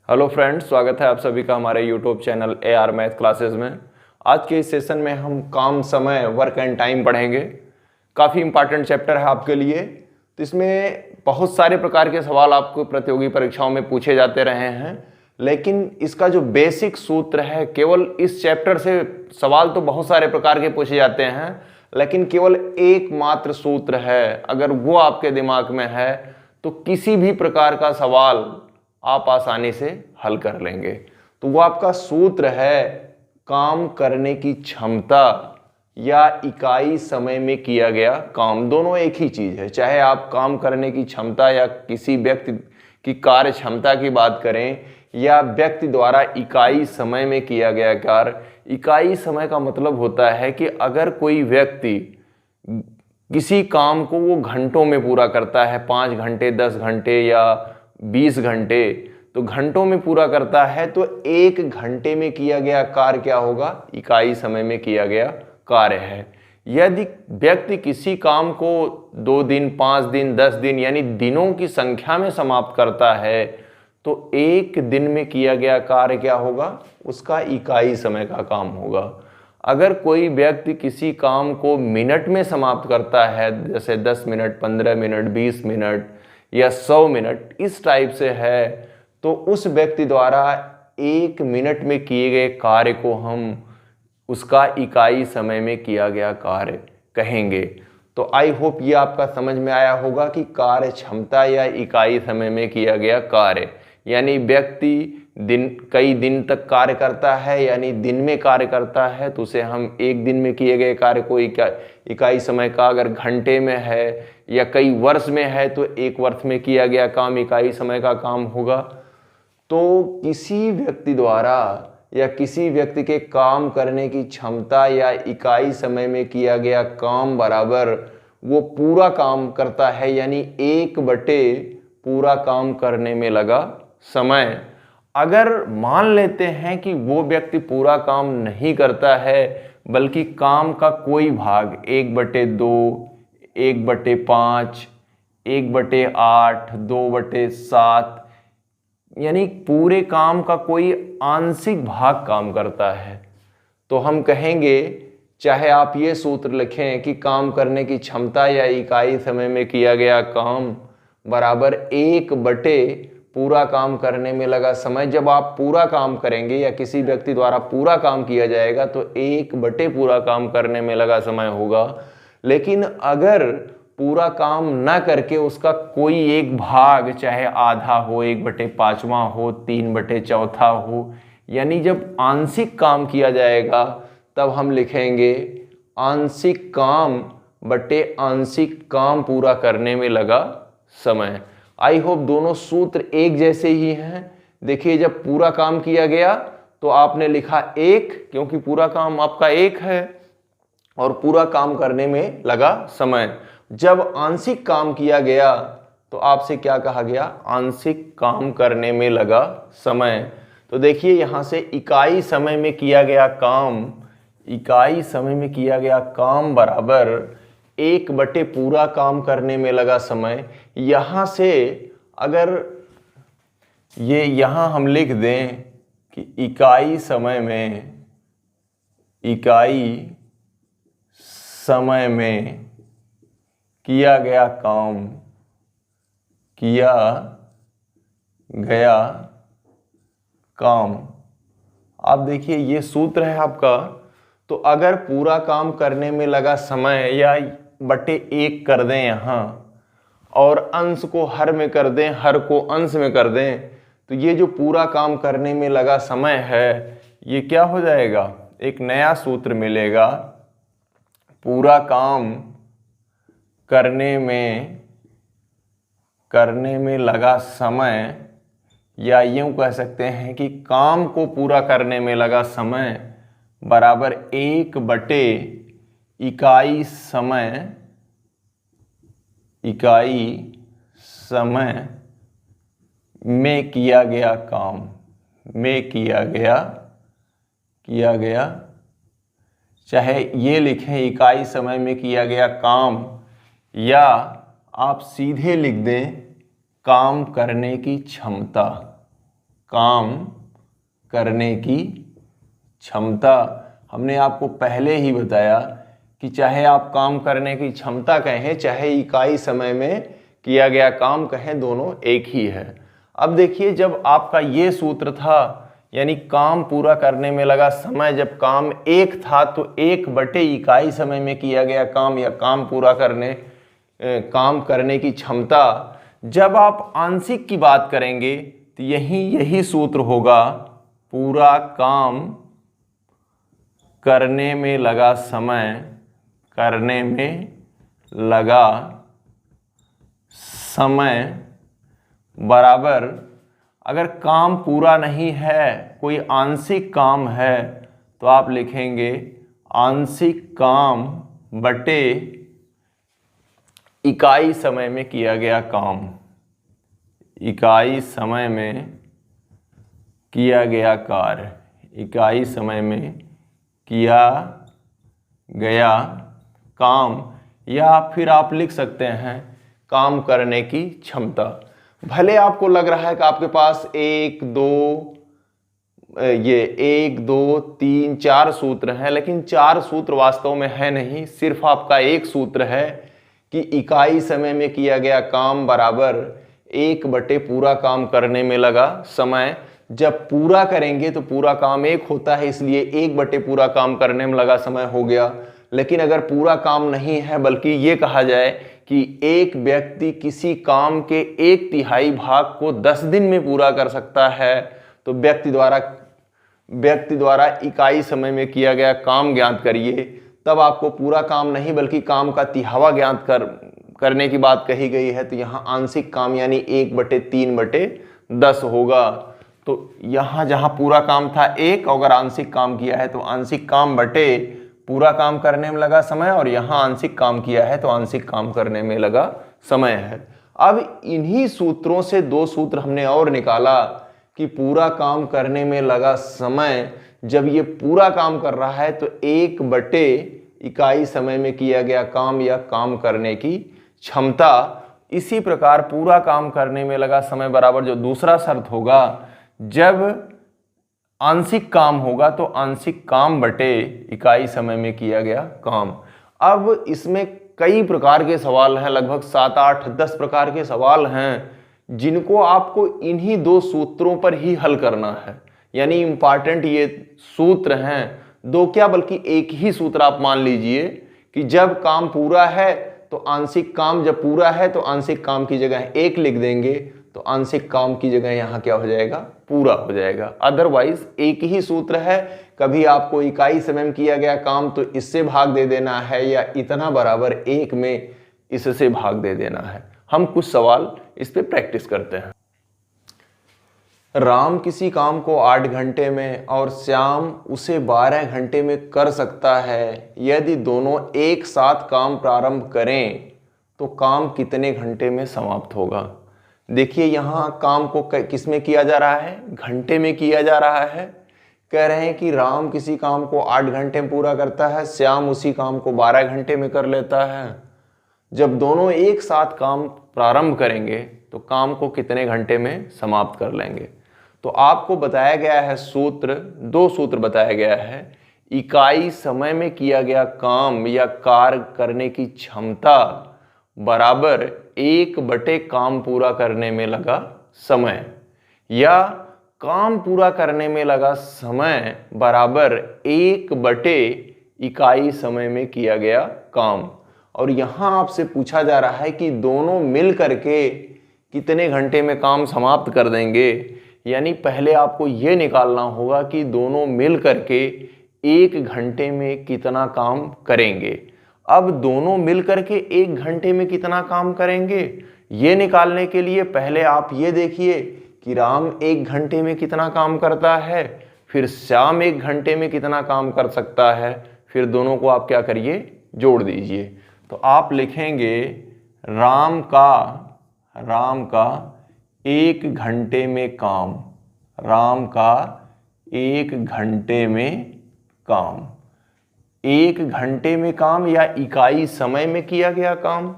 Hello friends, स्वागत है आप सभी का हमारे YouTube channel AR math classes में। आज के इस सेशन में हम काम, समय, वर्क एंड टाइम पढ़ेंगे। काफ़ी इंपॉर्टेंट चैप्टर है आपके लिए। तो इसमें बहुत सारे प्रकार के सवाल आपको प्रतियोगी परीक्षाओं में पूछे जाते रहे हैं, लेकिन इसका जो बेसिक सूत्र है, केवल इस चैप्टर से सवाल तो बहुत सारे प्रकार के पूछे जाते हैं, लेकिन केवल एकमात्र सूत्र है, अगर वो आपके दिमाग में है तो किसी भी प्रकार का सवाल आप आसानी से हल कर लेंगे। तो वो आपका सूत्र है काम करने की क्षमता या इकाई समय में किया गया काम। दोनों एक ही चीज है, चाहे आप काम करने की क्षमता या किसी व्यक्ति की कार्य क्षमता की बात करें या व्यक्ति द्वारा इकाई समय में किया गया कार्य। इकाई समय का मतलब होता है कि अगर कोई व्यक्ति किसी काम को वो घंटों में पूरा करता है, 5 घंटे, 10 घंटे या 20 घंटे, तो घंटों में पूरा करता है, तो 1 घंटे में किया गया कार्य क्या होगा? इकाई समय में किया गया कार्य है। यदि व्यक्ति किसी काम को 2 दिन, 5 दिन, 10 दिन यानी दिनों की संख्या में समाप्त करता है, तो 1 दिन में किया गया कार्य क्या होगा? उसका इकाई समय का काम होगा। अगर कोई व्यक्ति किसी काम को मिनट में समाप्त करता है, जैसे 10 मिनट, 15 मिनट, 20 मिनट या 100 मिनट, इस टाइप से है, तो उस व्यक्ति द्वारा 1 मिनट में किए गए कार्य को हम उसका इकाई समय में किया गया कार्य कहेंगे। तो आई होप ये आपका समझ में आया होगा कि कार्य क्षमता या इकाई समय में किया गया कार्य, यानी व्यक्ति कई दिन तक कार्य करता है, यानी दिन में कार्य करता है, तो उसे हम 1 दिन में किए गए कार्य को इकाई समय का, अगर घंटे में है या कई वर्ष में है तो 1 वर्ष में किया गया काम इकाई समय का काम होगा। तो किसी व्यक्ति द्वारा या किसी व्यक्ति के काम करने की क्षमता या इकाई समय में किया गया काम बराबर वो पूरा काम करता है, यानी 1/, पूरा काम करने में लगा समय। अगर मान लेते हैं कि वो व्यक्ति पूरा काम नहीं करता है, बल्कि काम का कोई भाग 1/2, 1/5, 1/8, 2/7, यानी पूरे काम का कोई आंशिक भाग काम करता है, तो हम कहेंगे, चाहे आप ये सूत्र लिखें कि काम करने की क्षमता या इकाई समय में किया गया काम बराबर 1/, पूरा काम करने में लगा समय। जब आप पूरा काम करेंगे या किसी व्यक्ति द्वारा पूरा काम किया जाएगा तो 1/, पूरा काम करने में लगा समय होगा। लेकिन अगर पूरा काम न करके उसका कोई एक भाग, चाहे आधा हो, 1/5 हो, 3/4 हो, यानी जब आंशिक काम किया जाएगा तब हम लिखेंगे आंशिक काम बटे आंशिक काम पूरा करने में लगा समय। आई होप दोनों सूत्र एक जैसे ही हैं। देखिए, जब पूरा काम किया गया तो आपने लिखा 1, क्योंकि पूरा काम आपका 1 है और पूरा काम करने में लगा समय। जब आंशिक काम किया गया तो आपसे क्या कहा गया? आंशिक काम करने में लगा समय। तो देखिए, यहां से इकाई समय में किया गया काम, इकाई समय में किया गया काम बराबर 1/, पूरा काम करने में लगा समय। यहां से अगर ये यहां हम लिख दें कि इकाई समय में किया गया काम, आप देखिए ये सूत्र है आपका। तो अगर पूरा काम करने में लगा समय या /1 कर दें यहाँ और अंश को हर में कर दें, हर को अंश में कर दें, तो ये जो पूरा काम करने में लगा समय है, ये क्या हो जाएगा? एक नया सूत्र मिलेगा। पूरा काम करने में लगा समय, या यूं कह सकते हैं कि काम को पूरा करने में लगा समय बराबर 1/, इकाई समय में किया गया काम, चाहे ये लिखें इकाई समय में किया गया काम, या आप सीधे लिख दें काम करने की क्षमता। काम करने की क्षमता। हमने आपको पहले ही बताया कि चाहे आप काम करने की क्षमता कहें, चाहे इकाई समय में किया गया काम कहें, दोनों एक ही है। अब देखिए, जब आपका ये सूत्र था, यानी काम पूरा करने में लगा समय, जब काम एक था तो 1/इकाई समय में किया गया काम या काम करने की क्षमता। जब आप आंशिक की बात करेंगे तो यही सूत्र होगा, पूरा काम करने में लगा समय, करने में लगा समय बराबर, अगर काम पूरा नहीं है, कोई आंशिक काम है, तो आप लिखेंगे आंशिक काम बटे इकाई समय में किया गया काम। इकाई समय में किया गया कार्य, इकाई समय में किया गया काम, या फिर आप लिख सकते हैं काम करने की क्षमता। भले आपको लग रहा है कि आपके पास 1 2 3 4 सूत्र हैं, लेकिन 4 सूत्र वास्तव में है नहीं, सिर्फ आपका एक सूत्र है कि इकाई समय में किया गया काम बराबर 1/, पूरा काम करने में लगा समय। जब पूरा करेंगे तो पूरा काम 1 होता है, इसलिए 1/, पूरा काम करने में लगा समय हो गया। लेकिन अगर पूरा काम नहीं है, बल्कि ये कहा जाए कि एक व्यक्ति किसी काम के 1/3 भाग को 10 दिन में पूरा कर सकता है, तो व्यक्ति द्वारा इकाई समय में किया गया काम ज्ञात करिए। तब आपको पूरा काम नहीं बल्कि काम का 1/3 ज्ञात करने की बात कही गई है। तो यहाँ आंशिक काम यानी 1/3/10 होगा। तो यहाँ जहाँ पूरा काम था 1, अगर आंशिक काम किया है तो आंशिक काम बटे पूरा काम करने में लगा समय, और यहाँ आंशिक काम किया है तो आंशिक काम करने में लगा समय है। अब इन्हीं सूत्रों से 2 सूत्र हमने और निकाला कि पूरा काम करने में लगा समय, जब ये पूरा काम कर रहा है तो 1/इकाई समय में किया गया काम या काम करने की क्षमता। इसी प्रकार पूरा काम करने में लगा समय बराबर जो दूसरा शर्त होगा, जब आंशिक काम होगा तो आंशिक काम बटे इकाई समय में किया गया काम। अब इसमें कई प्रकार के सवाल हैं, लगभग 7 8 10 प्रकार के सवाल हैं, जिनको आपको इन्हीं 2 सूत्रों पर ही हल करना है। यानी इंपॉर्टेंट ये सूत्र हैं, 2 क्या बल्कि एक ही सूत्र आप मान लीजिए कि जब काम पूरा है तो आंशिक काम, जब पूरा है तो आंशिक काम की जगह 1 लिख देंगे, तो आंशिक काम की जगह यहाँ क्या हो जाएगा, पूरा हो जाएगा। अदरवाइज एक ही सूत्र है, कभी आपको इकाई समय में किया गया काम तो इससे भाग दे देना है, या इतना बराबर 1 में इससे भाग दे देना है। हम कुछ सवाल इस पे प्रैक्टिस करते हैं। राम किसी काम को 8 घंटे में और श्याम उसे 12 घंटे में कर सकता है। यदि दोनों एक साथ काम प्रारंभ करें तो काम कितने घंटे में समाप्त होगा। देखिए यहाँ काम को किस में किया जा रहा है, घंटे में किया जा रहा है। कह रहे हैं कि राम किसी काम को 8 घंटे में पूरा करता है, श्याम उसी काम को 12 घंटे में कर लेता है। जब दोनों एक साथ काम प्रारंभ करेंगे तो काम को कितने घंटे में समाप्त कर लेंगे। तो आपको बताया गया है सूत्र, 2 सूत्र बताया गया है। इकाई समय में किया गया काम या कार्य करने की क्षमता बराबर 1/, काम पूरा करने में लगा समय, या काम पूरा करने में लगा समय बराबर 1/, इकाई समय में किया गया काम। और यहाँ आपसे पूछा जा रहा है कि दोनों मिल करके कितने घंटे में काम समाप्त कर देंगे। यानी पहले आपको ये निकालना होगा कि दोनों मिल करके 1 घंटे में कितना काम करेंगे। अब दोनों मिल करके 1 घंटे में कितना काम करेंगे, ये निकालने के लिए पहले आप ये देखिए कि राम 1 घंटे में कितना काम करता है, फिर श्याम 1 घंटे में कितना काम कर सकता है, फिर दोनों को आप क्या करिए, जोड़ दीजिए। तो आप लिखेंगे राम का 1 घंटे में काम, राम का 1 घंटे में काम, 1 घंटे में काम या इकाई समय में किया गया काम।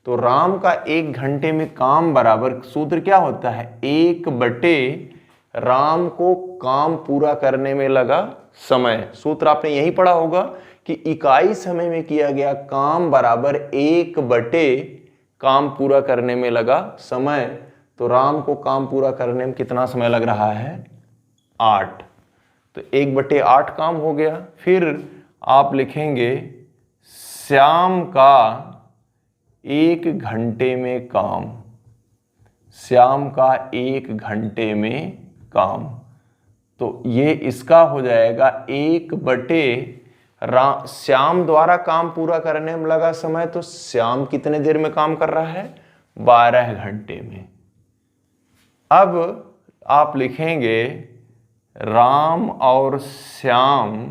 तो राम का 1 घंटे में काम बराबर सूत्र क्या होता है, 1/, राम को काम पूरा करने में लगा समय। सूत्र आपने यही पढ़ा होगा कि इकाई समय में किया गया काम बराबर 1/, काम पूरा करने में लगा समय। तो राम को काम पूरा करने में कितना समय लग रहा है? 8। तो 1/8 काम हो गया। फिर आप लिखेंगे श्याम का 1 घंटे में काम। श्याम का 1 घंटे में काम, तो ये इसका हो जाएगा 1/, श्याम द्वारा काम पूरा करने में लगा समय। तो श्याम कितने देर में काम कर रहा है? 12 घंटे में। अब आप लिखेंगे राम और श्याम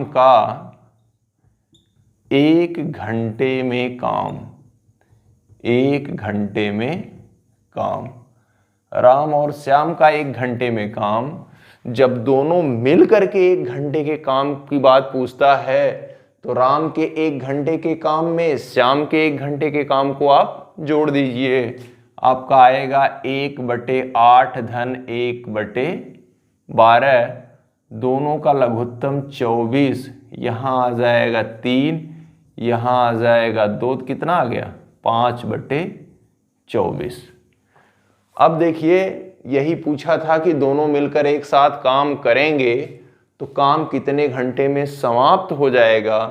का 1 घंटे में काम। 1 घंटे में काम, राम और श्याम का 1 घंटे में काम। जब दोनों मिल करके 1 घंटे के काम की बात पूछता है तो राम के 1 घंटे के काम में श्याम के 1 घंटे के काम को आप जोड़ दीजिए। आपका आएगा 1/8 धन 1/12, दोनों का लघुत्तम 24। यहाँ आ जाएगा 3, यहाँ आ जाएगा 2, कितना आ गया? 5/24। अब देखिए यही पूछा था कि दोनों मिलकर एक साथ काम करेंगे तो काम कितने घंटे में समाप्त हो जाएगा।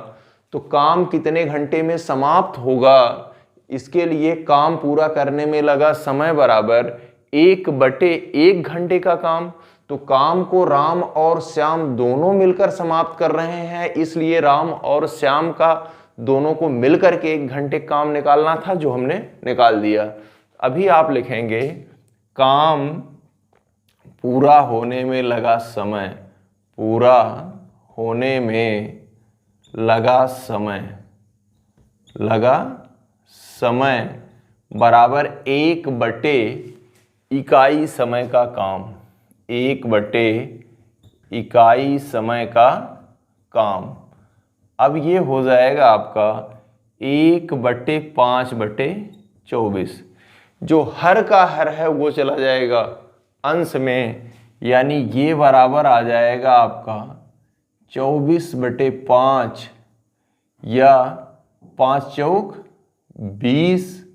तो काम कितने घंटे में समाप्त होगा, इसके लिए काम पूरा करने में लगा समय बराबर 1/1 घंटे का काम। तो काम को राम और श्याम दोनों मिलकर समाप्त कर रहे हैं, इसलिए राम और श्याम का दोनों को मिलकर के 1 घंटे काम निकालना था, जो हमने निकाल दिया। अभी आप लिखेंगे काम पूरा होने में लगा समय। पूरा होने में लगा समय बराबर 1/, इकाई समय का काम। 1/, इकाई समय का काम। अब ये हो जाएगा आपका 1/5/24। जो हर का हर है वो चला जाएगा अंश में, यानी ये बराबर आ जाएगा आपका 24/5 या 5 चौक 20,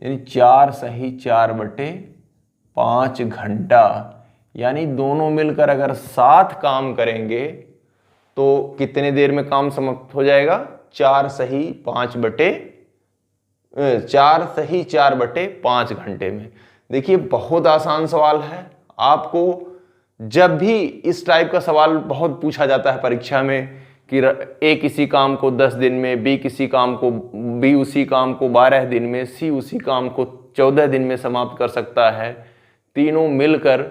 यानी 4 सही 4/5 घंटा। यानी दोनों मिलकर अगर साथ काम करेंगे तो कितने देर में काम समाप्त हो जाएगा? 4 सही 4/5 घंटे में। देखिए बहुत आसान सवाल है। आपको जब भी इस टाइप का सवाल बहुत पूछा जाता है परीक्षा में कि ए किसी काम को 10 दिन में, बी उसी काम को 12 दिन में, सी उसी काम को 14 दिन में समाप्त कर सकता है। तीनों मिलकर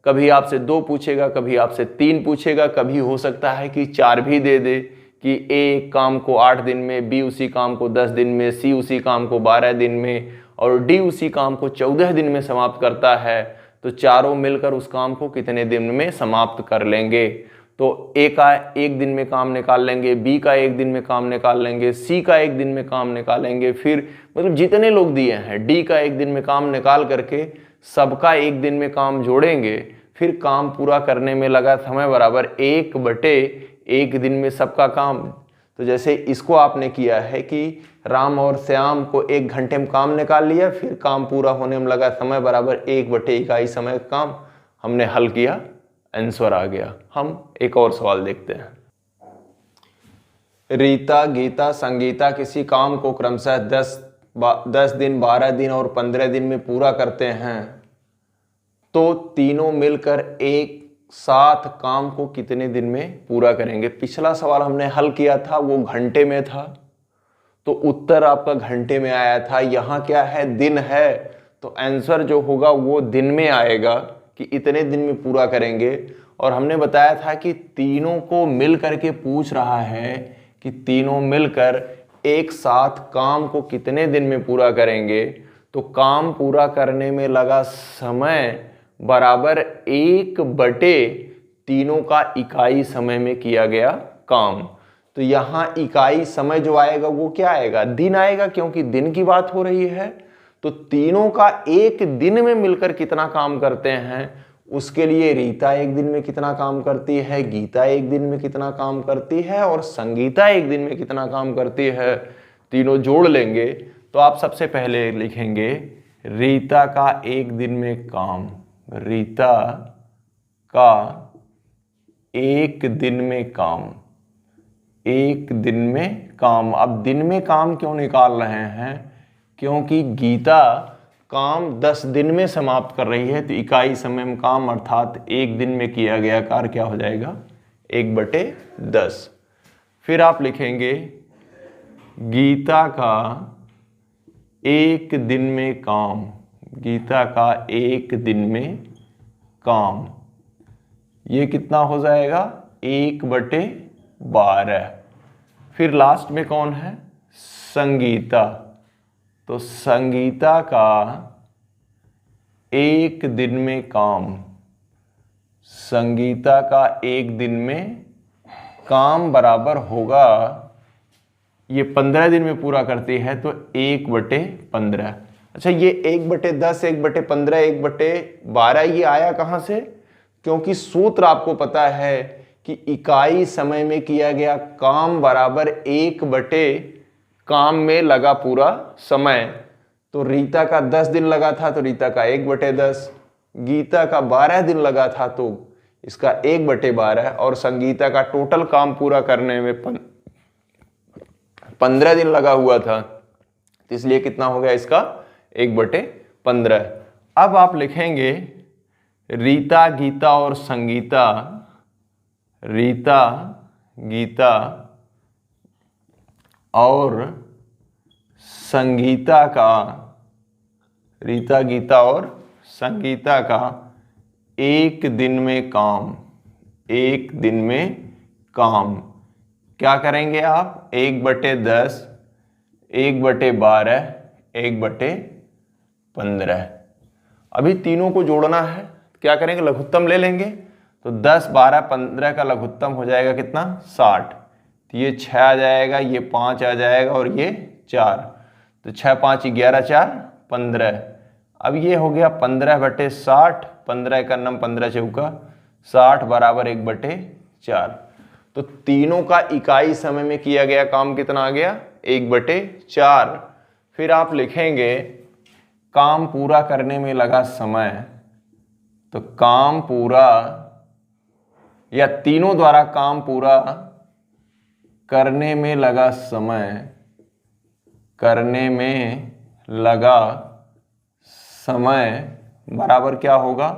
कभी आपसे 2 पूछेगा, कभी आपसे 3 पूछेगा, कभी हो सकता है कि 4 भी दे दे कि ए काम को 8 दिन में, बी उसी काम को 10 दिन में, सी उसी काम को 12 दिन में और डी उसी काम को 14 दिन में समाप्त करता है। तो चारों मिलकर उस काम को कितने दिन में समाप्त कर लेंगे। तो ए का 1 दिन में काम निकाल लेंगे, बी का 1 दिन में काम निकाल लेंगे, सी का 1 दिन में काम निकालेंगे, फिर मतलब जितने लोग दिए हैं डी का 1 दिन में काम निकाल करके सबका 1 दिन में काम जोड़ेंगे। फिर काम पूरा करने में लगा समय बराबर 1/1 दिन में सबका काम। तो जैसे इसको आपने किया है कि राम और श्याम को 1 घंटे में काम निकाल लिया, फिर काम पूरा होने में लगा समय बराबर 1/1 इकाई समय का काम हमने हल किया, आंसर आ गया। हम एक और सवाल देखते हैं। रीता, गीता, संगीता किसी काम को क्रमशः 10 दिन, 12 दिन और 15 दिन में पूरा करते हैं तो तीनों मिलकर एक साथ काम को कितने दिन में पूरा करेंगे। पिछला सवाल हमने हल किया था वो घंटे में था, तो उत्तर आपका घंटे में आया था। यहाँ क्या है? दिन है, तो आंसर जो होगा वो दिन में आएगा कि इतने दिन में पूरा करेंगे। और हमने बताया था कि तीनों को मिल करके पूछ रहा है कि तीनों मिलकर एक साथ काम को कितने दिन में पूरा करेंगे। तो काम पूरा करने में लगा समय बराबर 1/, तीनों का इकाई समय में किया गया काम। तो यहाँ इकाई समय जो आएगा वो क्या आएगा? दिन आएगा, क्योंकि दिन की बात हो रही है। तो तो तीनों का एक दिन में मिलकर कितना काम करते हैं, उसके लिए रीता एक दिन में कितना काम करती है, गीता एक दिन में कितना काम करती है और संगीता एक दिन में कितना काम करती है, तीनों जोड़ लेंगे तो आप सबसे पहले लिखेंगे रीता का एक दिन में काम, रीता का एक दिन में काम, एक दिन में काम। अब दिन में काम क्यों निकाल रहे हैं, क्योंकि गीता काम 10 दिन में समाप्त कर रही है, तो इकाई समय में काम अर्थात एक दिन में किया गया कार्य क्या हो जाएगा, 1/10। फिर आप लिखेंगे गीता का एक दिन में काम, गीता का एक दिन में काम, ये कितना हो जाएगा 1/12। फिर लास्ट में कौन है, संगीता, तो संगीता का एक दिन में काम, संगीता का एक दिन में काम बराबर होगा, ये 15 दिन में पूरा करती है तो 1/15। अच्छा, ये 1/10, 1/15, 1/12 ये आया कहाँ से, क्योंकि सूत्र आपको पता है कि इकाई समय में किया गया काम बराबर 1/ काम में लगा पूरा समय। तो रीता का 10 दिन लगा था तो रीता का 1/10, गीता का 12 दिन लगा था तो इसका 1/12 और संगीता का टोटल काम पूरा करने में 15 दिन लगा हुआ था, तो इसलिए कितना हो गया इसका 1/15। अब आप लिखेंगे रीता, गीता और संगीता, रीता, गीता और संगीता का, रीता, गीता और संगीता का एक दिन में काम, एक दिन में काम। क्या करेंगे आप, 1/10, 1/12, 1/15। अभी तीनों को जोड़ना है, क्या करेंगे, लघुत्तम ले लेंगे, तो 10, 12, 15 का लघुत्तम हो जाएगा कितना, 60। तो ये 6 आ जाएगा, ये 5 आ जाएगा और ये 4, तो 6, 5, 11, 4, 15। अब ये हो गया 15/60, 15 का नम 15 चौका 60 बराबर 1/4। तो तीनों का इकाई समय में किया गया काम कितना आ गया, 1/4। फिर आप लिखेंगे काम पूरा करने में लगा समय, तो काम पूरा या तीनों द्वारा काम पूरा करने में लगा समय, करने में लगा समय बराबर क्या होगा,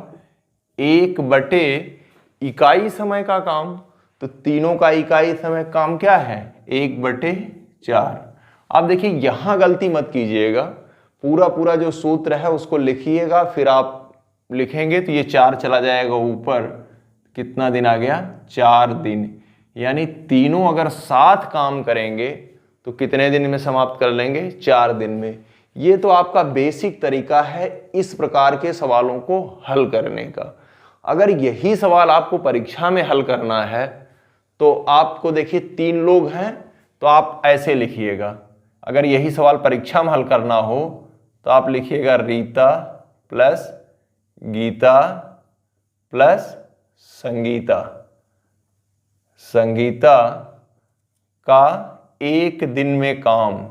1/ इकाई समय का काम, तो तीनों का इकाई समय काम क्या है, 1/4। अब देखिए यहां गलती मत कीजिएगा, पूरा जो सूत्र है उसको लिखिएगा, फिर आप लिखेंगे तो ये 4 चला जाएगा ऊपर, कितना दिन आ गया, 4 दिन। यानी तीनों अगर साथ काम करेंगे तो कितने दिन में समाप्त कर लेंगे, 4 दिन में। ये तो आपका बेसिक तरीका है इस प्रकार के सवालों को हल करने का। अगर यही सवाल आपको परीक्षा में हल करना है तो आपको देखिए 3 लोग हैं तो आप ऐसे लिखिएगा। अगर यही सवाल परीक्षा में हल करना हो तो आप लिखिएगा रीता प्लस गीता प्लस संगीता, संगीता का एक दिन में काम,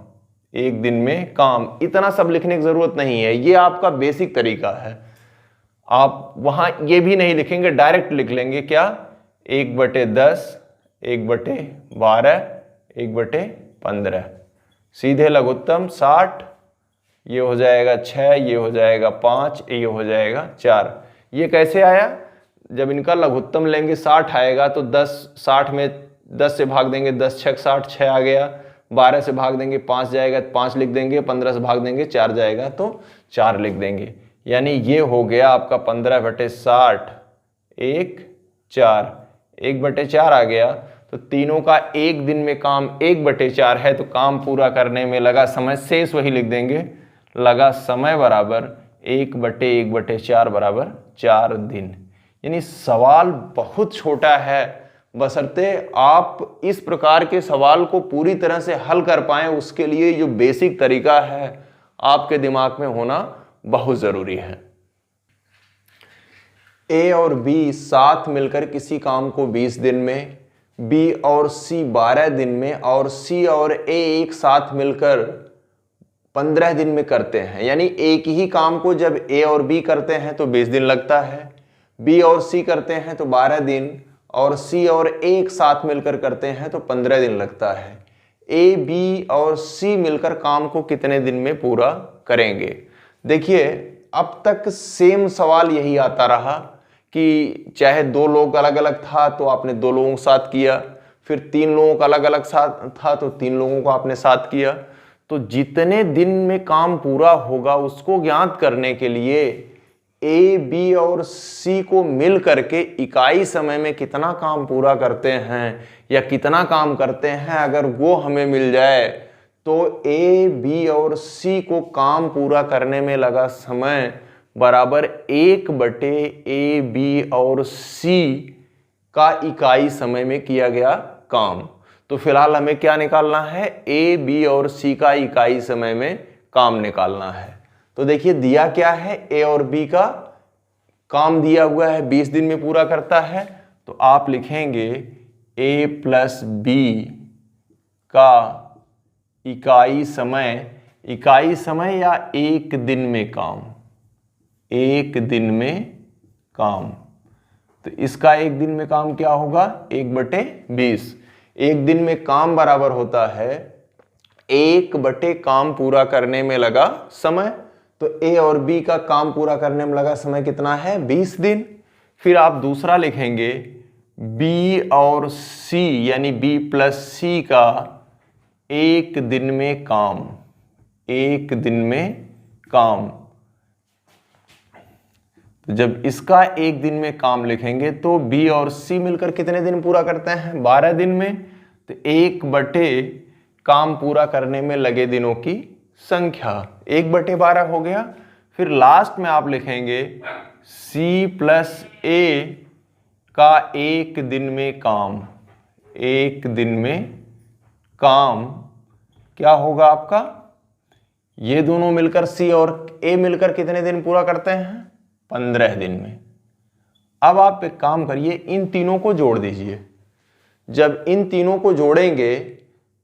एक दिन में काम। इतना सब लिखने की जरूरत नहीं है, ये आपका बेसिक तरीका है। आप वहां ये भी नहीं लिखेंगे, डायरेक्ट लिख लेंगे क्या, 1/10, 1/12, 1/15। सीधे लघुत्तम 60, ये हो जाएगा 6, ये हो जाएगा 5, ये हो जाएगा 4। ये कैसे आया, जब इनका लघुत्तम लेंगे 60 आएगा तो 10, 60 में 10 से भाग देंगे, 10 6 60, 6 आ गया। 12 से भाग देंगे 5 जाएगा, 5 लिख देंगे। 15 से भाग देंगे 4 जाएगा तो 4 लिख देंगे। यानी ये हो गया आपका 15/60, 1 4, 1/4 आ गया। तो तीनों का एक दिन में काम 1/4 है, तो काम पूरा करने में लगा समय, शेष वही लिख देंगे, लगा समय बराबर 1/1/4 बराबर 4 दिन। यानी सवाल बहुत छोटा है, बशर्ते आप इस प्रकार के सवाल को पूरी तरह से हल कर पाएं, उसके लिए जो बेसिक तरीका है आपके दिमाग में होना बहुत जरूरी है। ए और बी साथ मिलकर किसी काम को 20 दिन में, बी और सी 12 दिन में और सी और ए एक साथ मिलकर 15 दिन में करते हैं। यानी एक ही काम को जब ए और बी करते हैं तो 20 दिन लगता है, बी और सी करते हैं तो 12 दिन, और सी और ए एक साथ मिलकर करते हैं तो 15 दिन लगता है। ए, बी और सी मिलकर काम को कितने दिन में पूरा करेंगे? देखिए, अब तक सेम सवाल यही आता रहा कि चाहे दो लोग अलग अलग था तो आपने दो लोगों के साथ किया, फिर तीन लोगों का अलग अलग साथ था तो तीन लोगों को आपने साथ किया। तो जितने दिन में काम पूरा होगा उसको ज्ञात करने के लिए ए, बी और सी को मिल करके इकाई समय में कितना काम पूरा करते हैं या कितना काम करते हैं, अगर वो हमें मिल जाए तो ए, बी और सी को काम पूरा करने में लगा समय बराबर 1/a, बी और सी का इकाई समय में किया गया काम। तो फिलहाल हमें क्या निकालना है? ए, बी और सी का इकाई समय में काम निकालना है। तो देखिए दिया क्या है, ए और बी का काम दिया हुआ है 20 दिन में पूरा करता है, तो आप लिखेंगे ए प्लस बी का इकाई समय या एक दिन में काम, एक दिन में काम। तो इसका एक दिन में काम क्या होगा? 1/20। एक दिन में काम बराबर होता है 1/, काम पूरा करने में लगा समय। तो ए और बी का काम पूरा करने में लगा समय कितना है? 20 दिन। फिर आप दूसरा लिखेंगे बी और सी यानी बी प्लस सी का एक दिन में काम, एक दिन में काम। तो जब इसका एक दिन में काम लिखेंगे तो बी और सी मिलकर कितने दिन पूरा करते हैं? 12 दिन में। तो 1/, काम पूरा करने में लगे दिनों की संख्या 1/12 हो गया। फिर लास्ट में आप लिखेंगे सी प्लस ए का एक दिन में काम, एक दिन में काम क्या होगा आपका? ये दोनों मिलकर सी और ए मिलकर कितने दिन पूरा करते हैं? 15 दिन में। अब आप एक काम करिए, इन तीनों को जोड़ दीजिए। जब इन तीनों को जोड़ेंगे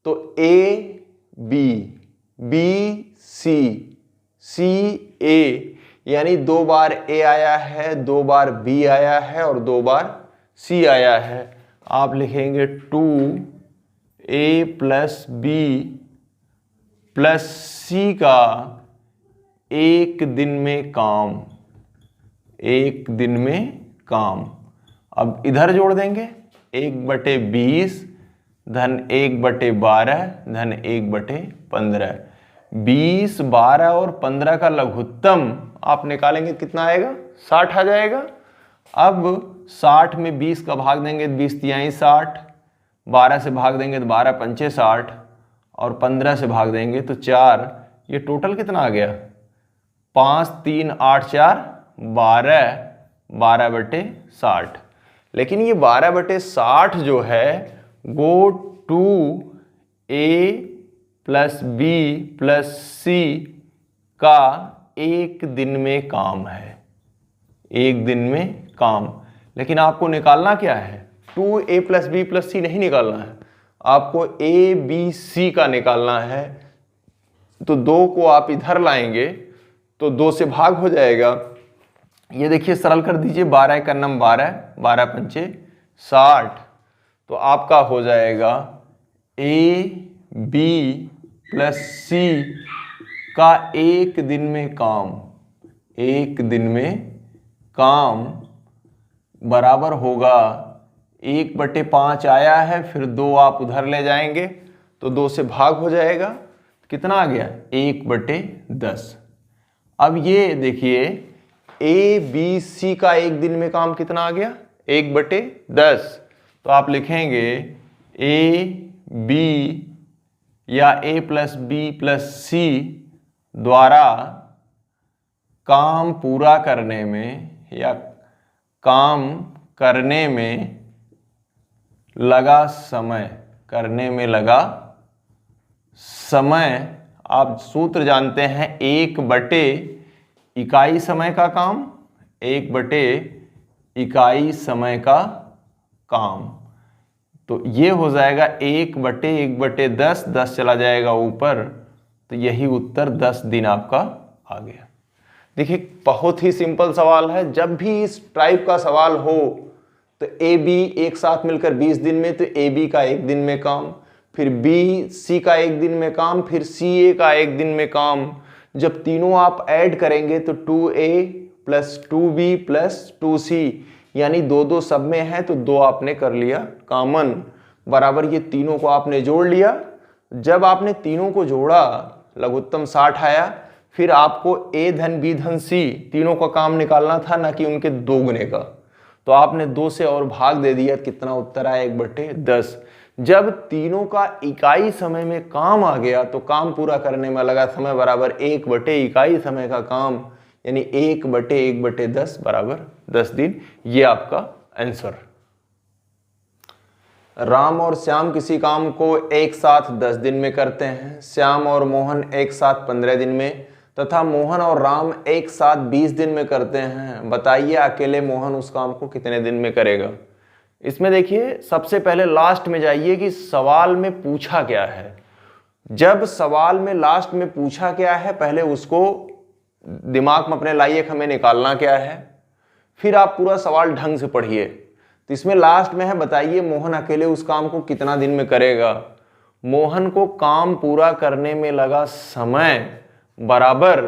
तो ए बी, बी सी, सी ए, यानी 2 बार ए आया है, 2 बार बी आया है और 2 बार सी आया है। आप लिखेंगे 2a प्लस बी प्लस सी का एक दिन में काम, एक दिन में काम। अब इधर जोड़ देंगे 1/20 धन 1/12 धन 1/15। 20, 12 और 15 का लघुत्तम आप निकालेंगे कितना आएगा? 60 आ जाएगा। अब 60 में 20 का भाग देंगे तो 20 तिहाई 60, 12 से भाग देंगे तो 12 पंचे 60 और 15 से भाग देंगे तो 4। ये टोटल कितना आ गया? 5, 3, 8, 4, 12, 12/60। लेकिन ये 12/60 जो है वो 2a प्लस बी प्लस सी का एक दिन में काम है, एक दिन में काम। लेकिन आपको निकालना क्या है? 2a प्लस बी प्लस सी नहीं निकालना है, आपको ए बी सी का निकालना है। तो 2 को आप इधर लाएंगे तो 2 से भाग हो जाएगा। ये देखिए सरल कर दीजिए, 12 का नम 12, 12 पंचे 60। तो आपका हो जाएगा ए बी प्लस सी का एक दिन में काम, एक दिन में काम बराबर होगा 1/5 आया है, फिर 2 आप उधर ले जाएंगे तो 2 से भाग हो जाएगा। कितना आ गया? 1/10। अब ये देखिए ए बी सी का एक दिन में काम कितना आ गया? 1/10। तो आप लिखेंगे ए बी या ए प्लस बी प्लस सी द्वारा काम पूरा करने में या काम करने में लगा समय, करने में लगा समय आप सूत्र जानते हैं, 1/इकाई समय का काम, 1/इकाई समय का काम। तो ये हो जाएगा 1/1/10, 10 चला जाएगा ऊपर, तो यही उत्तर 10 दिन आपका आ गया। देखिए बहुत ही सिंपल सवाल है। जब भी इस टाइप का सवाल हो तो ए बी एक साथ मिलकर 20 दिन में, तो ए बी का 1 दिन में काम, फिर बी सी का 1 दिन में काम, फिर सी ए का 1 दिन में काम। जब तीनों आप ऐड करेंगे तो 2A + 2B + 2C, यानी 2 सब में है तो 2 आपने कर लिया कॉमन, बराबर ये तीनों को आपने जोड़ लिया। जब आपने तीनों को जोड़ा लघुत्तम 60 आया। फिर आपको A धन B धन C तीनों का काम निकालना था, ना कि उनके दोगुने का। तो आपने 2 से और भाग दे दिया, कितना उत्तर आया 1/10। जब तीनों का इकाई समय में काम आ गया तो काम पूरा करने में लगा समय बराबर 1/इकाई समय का काम, यानी 1/1/10 बराबर 10 दिन। ये आपका आंसर। राम और श्याम किसी काम को एक साथ 10 दिन में करते हैं, श्याम और मोहन एक साथ 15 दिन में, तथा मोहन और राम एक साथ 20 दिन में करते हैं। बताइए अकेले मोहन उस काम को कितने दिन में करेगा। इसमें देखिए सबसे पहले लास्ट में जाइए कि सवाल में पूछा क्या है। जब सवाल में लास्ट में पूछा क्या है, पहले उसको दिमाग में अपने लाइए, हमें निकालना क्या है, फिर आप पूरा सवाल ढंग से पढ़िए। तो इसमें लास्ट में है, बताइए मोहन अकेले उस काम को कितना दिन में करेगा। मोहन को काम पूरा करने में लगा समय बराबर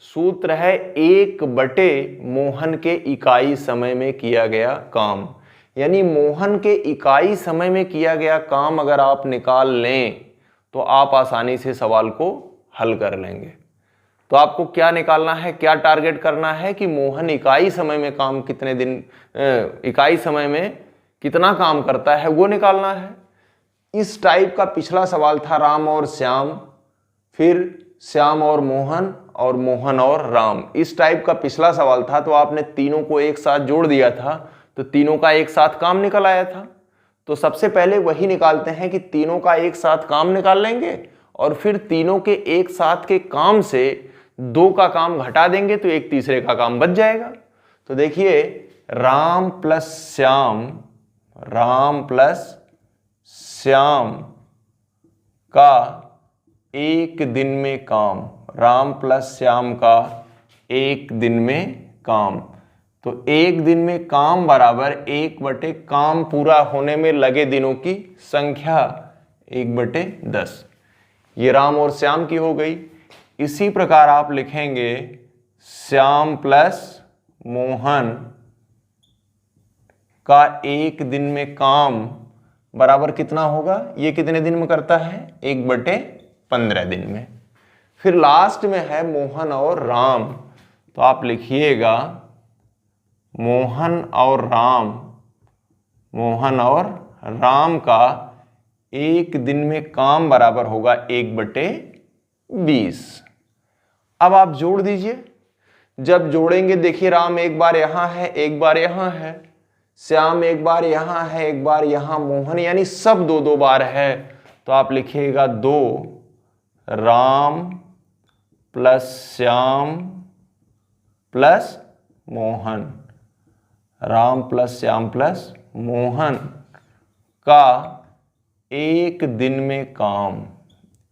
सूत्र है 1/मोहन के इकाई समय में किया गया काम। यानी मोहन के इकाई समय में किया गया काम अगर आप निकाल लें तो आप आसानी से सवाल को हल कर लेंगे। तो आपको क्या निकालना है, क्या टारगेट करना है कि मोहन इकाई समय में काम कितने दिन, इकाई समय में कितना काम करता है, वो निकालना है। इस टाइप का पिछला सवाल था राम और श्याम, फिर श्याम और मोहन और राम। इस टाइप का पिछला सवाल था, तो आपने तीनों को एक साथ जोड़ दिया था तो तीनों का एक साथ काम निकल आया था। तो सबसे पहले वही निकालते हैं कि तीनों का एक साथ काम निकाल लेंगे और फिर तीनों के एक साथ के काम से 2 का काम घटा देंगे तो एक तीसरे का काम बच जाएगा। तो देखिए राम प्लस श्याम का 1 दिन में काम, राम प्लस श्याम का 1 दिन में काम। तो 1 दिन में काम बराबर 1/, काम पूरा होने में लगे दिनों की संख्या 1/10। ये राम और श्याम की हो गई। इसी प्रकार आप लिखेंगे श्याम प्लस मोहन का 1 दिन में काम बराबर कितना होगा, ये कितने दिन में करता है, 1/15 दिन में। फिर लास्ट में है मोहन और राम, तो आप लिखिएगा मोहन और राम का 1 दिन में काम बराबर होगा 1/20। अब आप जोड़ दीजिए। जब जोड़ेंगे देखिए राम एक बार यहां है, एक बार यहां है, श्याम एक बार यहां है, एक बार यहां, मोहन यानी सब 2 बार है। तो आप लिखिएगा 2 Ram plus Shyam plus Mohan, Ram plus Shyam plus Mohan का 1 दिन में काम,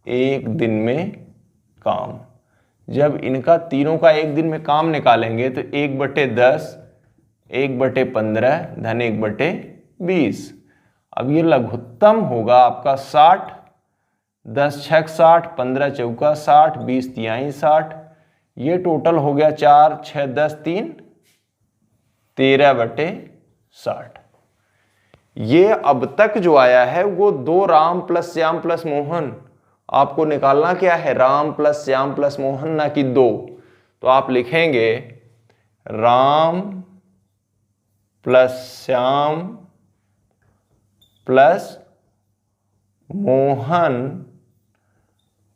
1 दिन में काम। जब इनका तीनों का 1 दिन में काम निकालेंगे तो 1/10, 1/15 धन 1/20। अब ये लघुत्तम होगा आपका 60, 10 छक 60, 15 चौका 60, 20 तिहाई 60। ये टोटल हो गया 4 6 10 3 13/60। ये अब तक जो आया है वो 2 राम प्लस श्याम प्लस मोहन। आपको निकालना क्या है, राम प्लस श्याम प्लस मोहन, ना कि 2। तो आप लिखेंगे राम प्लस श्याम प्लस मोहन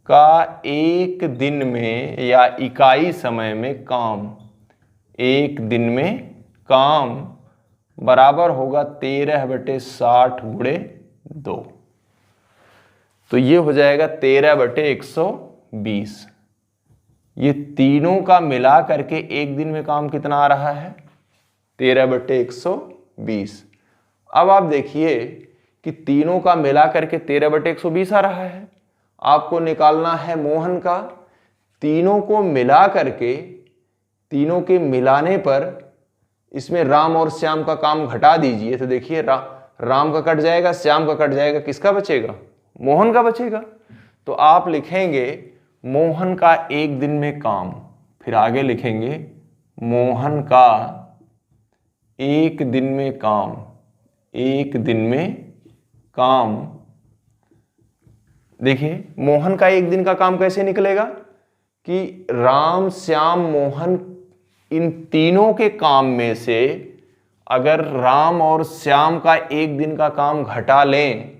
का 1 दिन में या इकाई समय में काम, 1 दिन में काम बराबर होगा 13/60 × 2। तो ये हो जाएगा 13/120। 120। ये तीनों का मिला करके एक दिन में काम कितना आ रहा है? 13/120। अब आप देखिए कि तीनों का मिला करके 13/120 आ रहा है। आपको निकालना है मोहन का। तीनों को मिला करके, तीनों के मिलाने पर इसमें राम और श्याम का काम घटा दीजिए तो देखिए राम का कट जाएगा, श्याम का कट जाएगा, किसका बचेगा? मोहन का बचेगा। तो आप लिखेंगे मोहन का एक दिन में काम, फिर आगे लिखेंगे मोहन का एक दिन में काम, एक दिन में काम। देखिए मोहन का एक दिन का काम कैसे निकलेगा कि राम, श्याम, मोहन, इन तीनों के काम में से अगर राम और श्याम का एक दिन का काम घटा लें,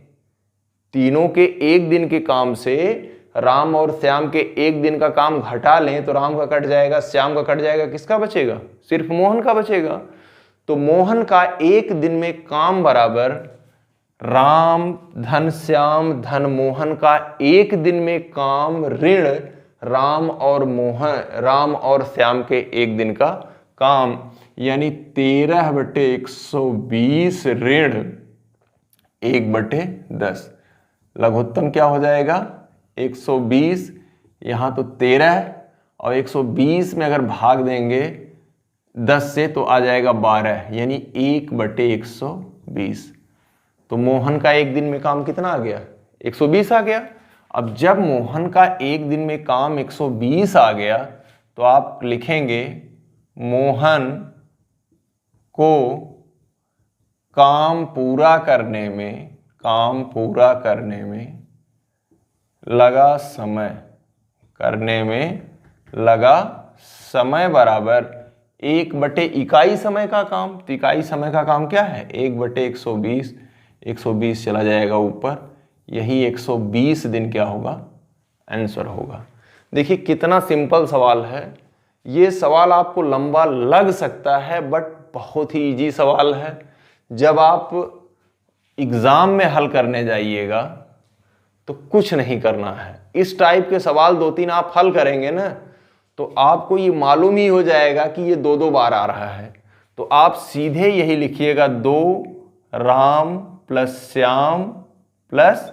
तीनों के एक दिन के काम से राम और श्याम के एक दिन का काम घटा लें तो राम का कट जाएगा, श्याम का कट जाएगा, किसका बचेगा? सिर्फ मोहन का बचेगा। तो मोहन का एक दिन में काम बराबर राम धन श्याम धन मोहन का एक दिन में काम ऋण राम और श्याम के एक दिन का काम, यानी 13/120 ऋण 1/10। लघुत्तम क्या हो जाएगा? 120। यहाँ तो 13 और 120 में अगर भाग देंगे 10 से तो आ जाएगा 12, यानी 1/120। तो मोहन का एक दिन में काम कितना आ गया? 120 आ गया। अब जब मोहन का एक दिन में काम 120 आ गया तो आप लिखेंगे मोहन को काम पूरा करने में लगा समय बराबर 1/, इकाई समय का काम, तो इकाई समय का काम क्या है? 1/120। 120 चला जाएगा ऊपर, यही 120 दिन क्या होगा? आंसर होगा। देखिए कितना सिंपल सवाल है। ये सवाल आपको लंबा लग सकता है बट बहुत ही इजी सवाल है। जब आप एग्जाम में हल करने जाइएगा तो कुछ नहीं करना है। इस टाइप के सवाल 2-3 आप हल करेंगे ना तो आपको ये मालूम ही हो जाएगा कि ये 2-2 बार आ रहा है। तो आप सीधे यही लिखिएगा 2 राम प्लस श्याम प्लस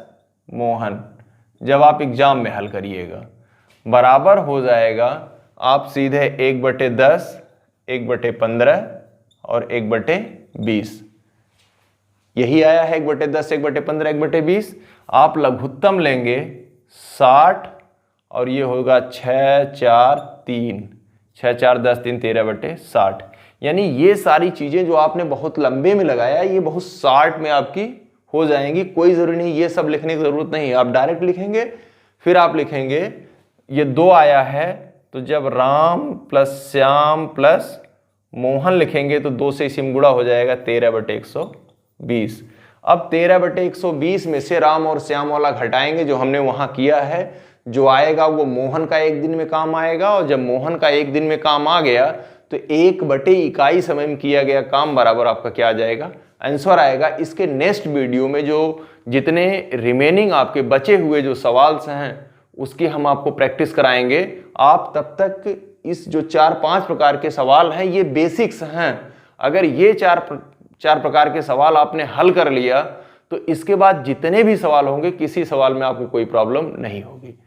मोहन। जब आप एग्जाम में हल करिएगा बराबर हो जाएगा, आप सीधे 1/10, 1/15 और 1/20, यही आया है 1/10, 1/15, 1/20। आप लघुत्तम लेंगे 60 और ये होगा 6, 4, 3, 6, 4, 10, 3, 13/60। यानी ये सारी चीजें जो आपने बहुत लंबे में लगाया ये बहुत शॉर्ट में आपकी हो जाएंगी। कोई जरूरी नहीं ये सब लिखने की जरूरत नहीं है, आप डायरेक्ट लिखेंगे। फिर आप लिखेंगे ये 2 आया है तो जब राम प्लस श्याम प्लस मोहन लिखेंगे तो 2 से इसी में गुणा हो जाएगा 13/120। अब 13/120 में से राम और श्याम वाला घटाएंगे जो हमने वहां किया है। जो आएगा वो मोहन का एक दिन में काम आएगा और जब मोहन का एक दिन में काम आ गया तो 1/, इकाई समय में किया गया काम बराबर आपका क्या आ जाएगा? आंसर आएगा। इसके नेक्स्ट वीडियो में जो जितने रिमेनिंग आपके बचे हुए जो सवाल हैं उसकी हम आपको प्रैक्टिस कराएंगे। आप तब तक इस जो 4-5 प्रकार के सवाल हैं ये बेसिक्स हैं। अगर ये चार प्रकार के सवाल आपने हल कर लिया तो इसके बाद जितने भी सवाल होंगे किसी सवाल में आपको कोई प्रॉब्लम नहीं होगी।